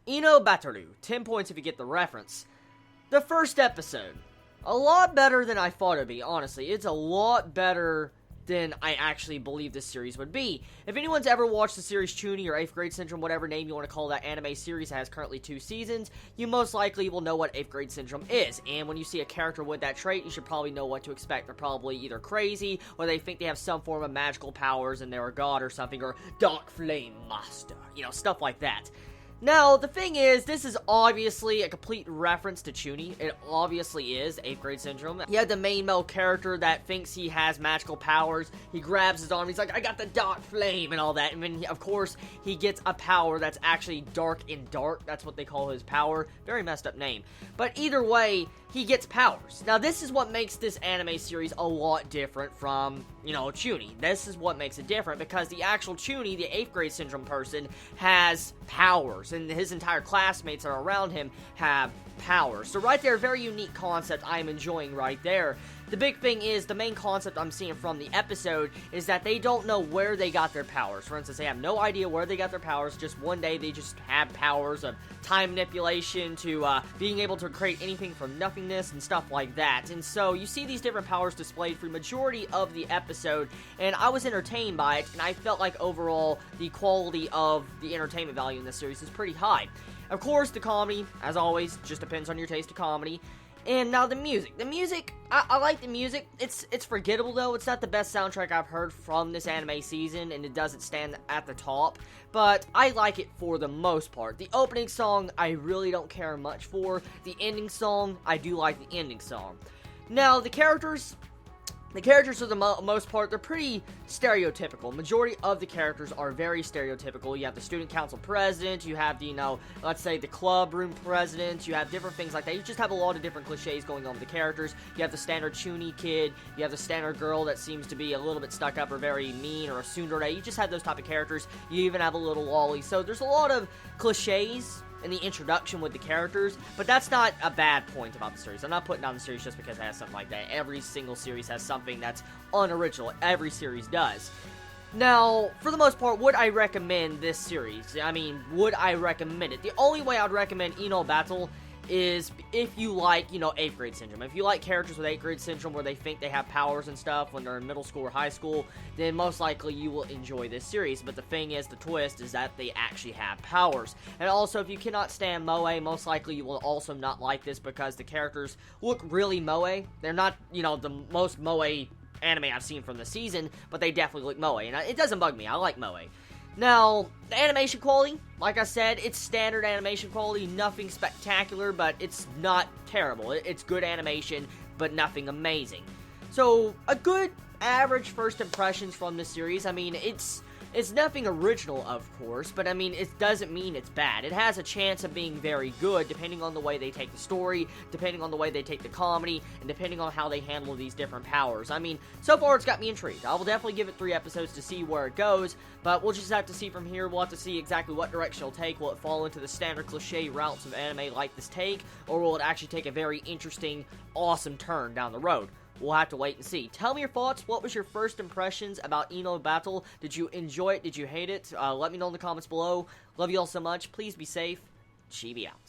Inou-Battle, 10 points if you get the reference. The first episode, a lot better than I thought it'd be, honestly. It's a lot better than I actually believe this series would be. If anyone's ever watched the series Chuny or 8th Grade Syndrome, whatever name you want to call that anime series that has currently 2 seasons, you most likely will know what 8th Grade Syndrome is. And when you see a character with that trait, you should probably know what to expect. They're probably either crazy, or they think they have some form of magical powers and they're a god or something, or Dark Flame Master. You know, stuff like that. Now, the thing is, this is obviously a complete reference to Chuny. It obviously is 8th Grade Syndrome. You have the main male character that thinks he has magical powers. He grabs his arm, he's like, I got the dark flame and all that. And then, of course, he gets a power that's actually dark and dark. That's what they call his power. Very messed up name. But either way, he gets powers. Now, this is what makes this anime series a lot different from, you know, Chuny. This is what makes it different, because the actual Chuny, the 8th Grade Syndrome person, has powers, and his entire classmates that are around him have powers. So right there, a very unique concept I'm enjoying right there. The big thing is, the main concept I'm seeing from the episode is that they don't know where they got their powers. For instance, they have no idea where they got their powers. Just one day, they just have powers of time manipulation to being able to create anything from nothingness and stuff like that. And so, you see these different powers displayed for the majority of the episode, and I was entertained by it, and I felt like overall, the quality of the entertainment value in this series is pretty high. Of course, the comedy, as always, just depends on your taste of comedy. And now the music. The music, I like the music. It's forgettable, though. It's not the best soundtrack I've heard from this anime season, and it doesn't stand at the top. But I like it for the most part. The opening song, I really don't care much for. The ending song, I do like the ending song. Now, the characters, for the most part, they're pretty stereotypical. Majority of the characters are very stereotypical. You have the student council president, you have the, you know, let's say the club room president, you have different things like that. You just have a lot of different cliches going on with the characters. You have the standard Chuny kid, you have the standard girl that seems to be a little bit stuck up or very mean, or a tsundere. You just have those type of characters. You even have a little lolly. So there's a lot of cliches in the introduction with the characters, but that's not a bad point about the series. I'm not putting down the series just because it has something like that. Every single series has something that's unoriginal. Every series does. Now, for the most part, would I recommend this series? I mean, would I recommend it? The only way I'd recommend Inou-Battle is if you like, you know, 8th Grade Syndrome. If you like characters with 8th Grade Syndrome where they think they have powers and stuff when they're in middle school or high school, then most likely you will enjoy this series. But the thing is, the twist is that they actually have powers. And also, if you cannot stand moe, most likely you will also not like this because the characters look really moe. They're not, you know, the most moe anime I've seen from the season, but they definitely look moe. And it doesn't bug me. I like moe. Now, the animation quality, like I said, it's standard animation quality, nothing spectacular, but it's not terrible. It's good animation, but nothing amazing. So, a good average first impressions from this series. I mean, it's nothing original, of course, but I mean, it doesn't mean it's bad. It has a chance of being very good, depending on the way they take the story, depending on the way they take the comedy, and depending on how they handle these different powers. I mean, so far it's got me intrigued. I will definitely give it 3 episodes to see where it goes, but we'll just have to see from here. We'll have to see exactly what direction it'll take. Will it fall into the standard cliche routes of anime like this take, or will it actually take a very interesting, awesome turn down the road? We'll have to wait and see. Tell me your thoughts. What was your first impressions about Inou-Battle? Did you enjoy it? Did you hate it? Let me know in the comments below. Love you all so much. Please be safe. Chibi out.